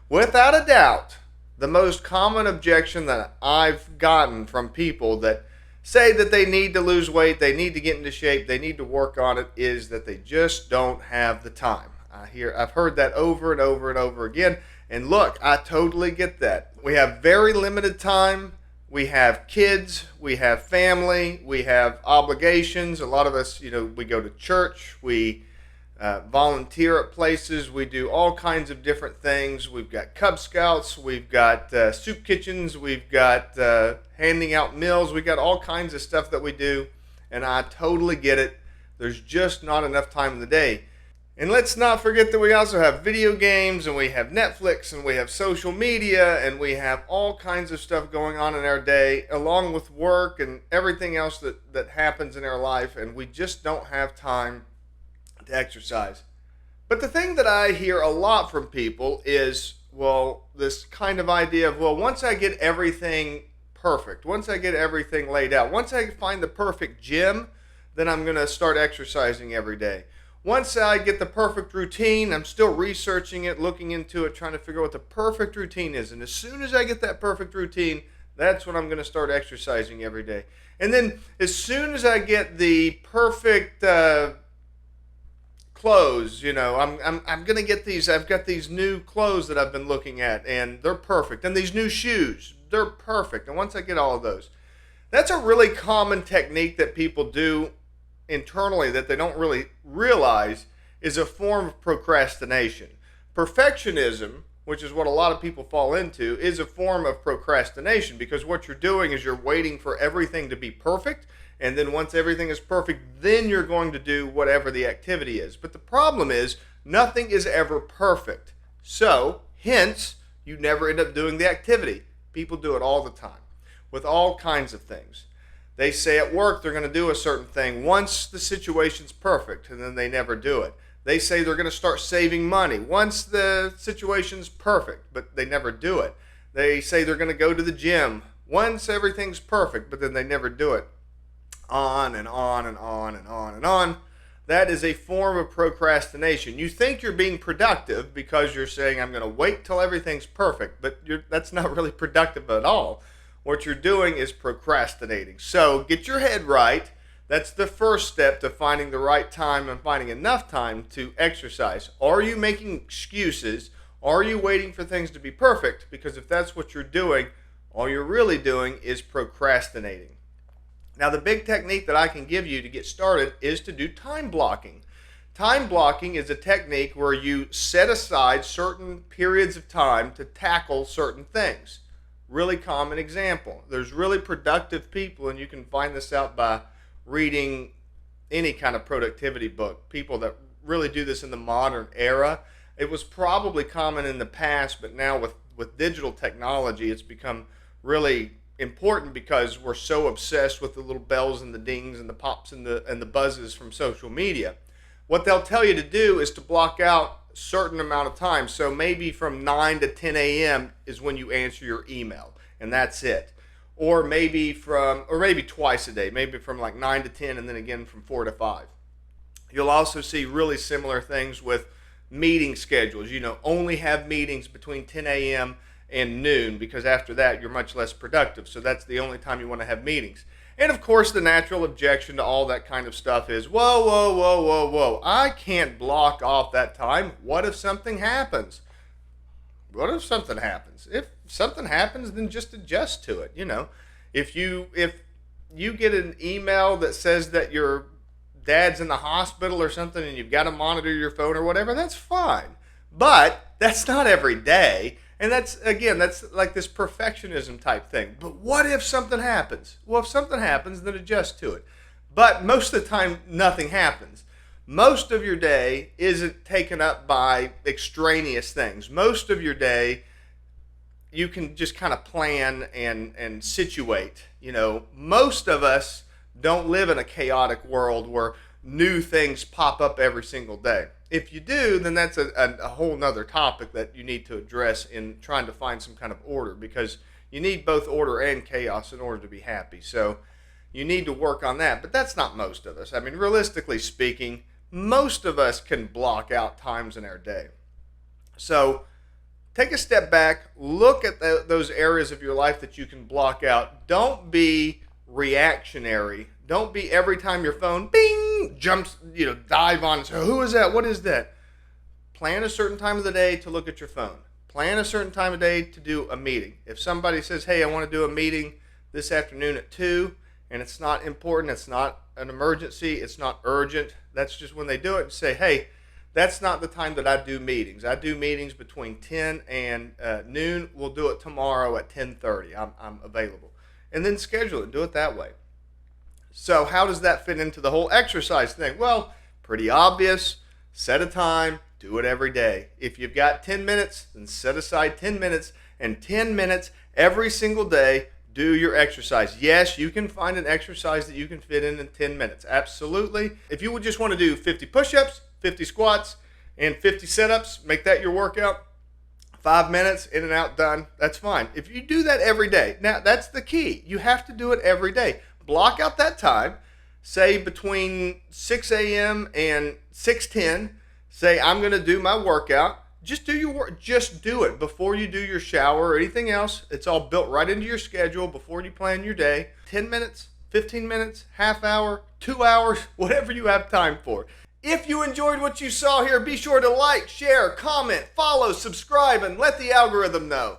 Without a doubt, the most common objection that I've gotten from people that say that they need to lose weight, they need to get into shape, they need to work on it, is that they just don't have the time. I've heard that over and over and over again. And look, I totally get that. We have very limited time. We have kids, we have family, we have obligations. A lot of us, we go to church, we volunteer at places, we do all kinds of different things. We've got Cub Scouts, we've got soup kitchens, we've got handing out meals, we've got all kinds of stuff that we do. And I totally get it. There's just not enough time in the day. And let's not forget that we also have video games, and we have Netflix, and we have social media, and we have all kinds of stuff going on in our day, along with work and everything else that happens in our life, and we just don't have time to exercise. But the thing that I hear a lot from people is, this kind of idea of, once I get everything perfect, once I get everything laid out, once I find the perfect gym, then I'm going to start exercising every day. Once I get the perfect routine, I'm still researching it, looking into it, trying to figure out what the perfect routine is. And as soon as I get that perfect routine, that's when I'm going to start exercising every day. And then as soon as I get the perfect clothes, I'm going to get these. I've got these new clothes that I've been looking at, and they're perfect. And these new shoes, they're perfect. And once I get all of those, that's a really common technique that people do internally that they don't really realize is a form of procrastination. Perfectionism, which is what a lot of people fall into, is a form of procrastination, because what you're doing is you're waiting for everything to be perfect, and then once everything is perfect, then you're going to do whatever the activity is. But the problem is nothing is ever perfect. So, hence, you never end up doing the activity. People do it all the time with all kinds of things. They say at work they're going to do a certain thing once the situation's perfect, and then they never do it. They say they're going to start saving money once the situation's perfect, but they never do it. They say they're going to go to the gym once everything's perfect, but then they never do it. On and on and on and on and on. That is a form of procrastination. You think you're being productive because you're saying, I'm going to wait till everything's perfect, but that's not really productive at all. What you're doing is procrastinating. So get your head right. That's the first step to finding the right time and finding enough time to exercise. Are you making excuses? Are you waiting for things to be perfect? Because if that's what you're doing, all you're really doing is procrastinating. Now, the big technique that I can give you to get started is to do time blocking. Time blocking is a technique where you set aside certain periods of time to tackle certain things. Really common example. There's really productive people, and you can find this out by reading any kind of productivity book. People that really do this in the modern era. It was probably common in the past, but now with digital technology, it's become really important because we're so obsessed with the little bells and the dings and the pops and the buzzes from social media. What they'll tell you to do is to block out a certain amount of time. So maybe from 9 to 10 a.m. is when you answer your email, and that's it. Or maybe twice a day, maybe from like 9 to 10 and then again from 4 to 5. You'll also see really similar things with meeting schedules. Only have meetings between 10 a.m. and noon, because after that you're much less productive. So that's the only time you want to have meetings. And of course, the natural objection to all that kind of stuff is, whoa, I can't block off that time. What if something happens? What if something happens? If something happens, then just adjust to it. If you get an email that says that your dad's in the hospital or something and you've got to monitor your phone or whatever, that's fine. But that's not every day. And that's like this perfectionism type thing. But what if something happens? Well, if something happens, then adjust to it. But most of the time, nothing happens. Most of your day isn't taken up by extraneous things. Most of your day, you can just kind of plan and situate. Most of us don't live in a chaotic world where new things pop up every single day. If you do, then that's a whole nother topic that you need to address in trying to find some kind of order, because you need both order and chaos in order to be happy. So you need to work on that. But that's not most of us. I mean, realistically speaking, most of us can block out times in our day. So take a step back, look at those areas of your life that you can block out. Don't be reactionary. Don't be every time your phone bing jumps, dive on and say, who is that? What is that? Plan a certain time of the day to look at your phone. Plan a certain time of day to do a meeting. If somebody says, hey, I want to do a meeting this afternoon at 2, and it's not important, it's not an emergency, it's not urgent, that's just when they do it, and say, hey, that's not the time that I do meetings. I do meetings between 10 and noon. We'll do it tomorrow at 10:30. I'm available. And then schedule it. Do it that way. So how does that fit into the whole exercise thing? Well, pretty obvious. Set a time. Do it every day. If you've got 10 minutes, then set aside 10 minutes. And 10 minutes every single day, do your exercise. Yes, you can find an exercise that you can fit in 10 minutes. Absolutely. If you would just want to do 50 push-ups, 50 squats, and 50 sit-ups, make that your workout. 5 minutes, in and out, done. That's fine. If you do that every day, now that's the key. You have to do it every day. Block out that time. Say between 6 a.m. and 6:10. Say, I'm going to do my workout. Just do your work. Just do it before you do your shower or anything else. It's all built right into your schedule before you plan your day. 10 minutes, 15 minutes, half hour, 2 hours, whatever you have time for. If you enjoyed what you saw here, be sure to like, share, comment, follow, subscribe, and let the algorithm know.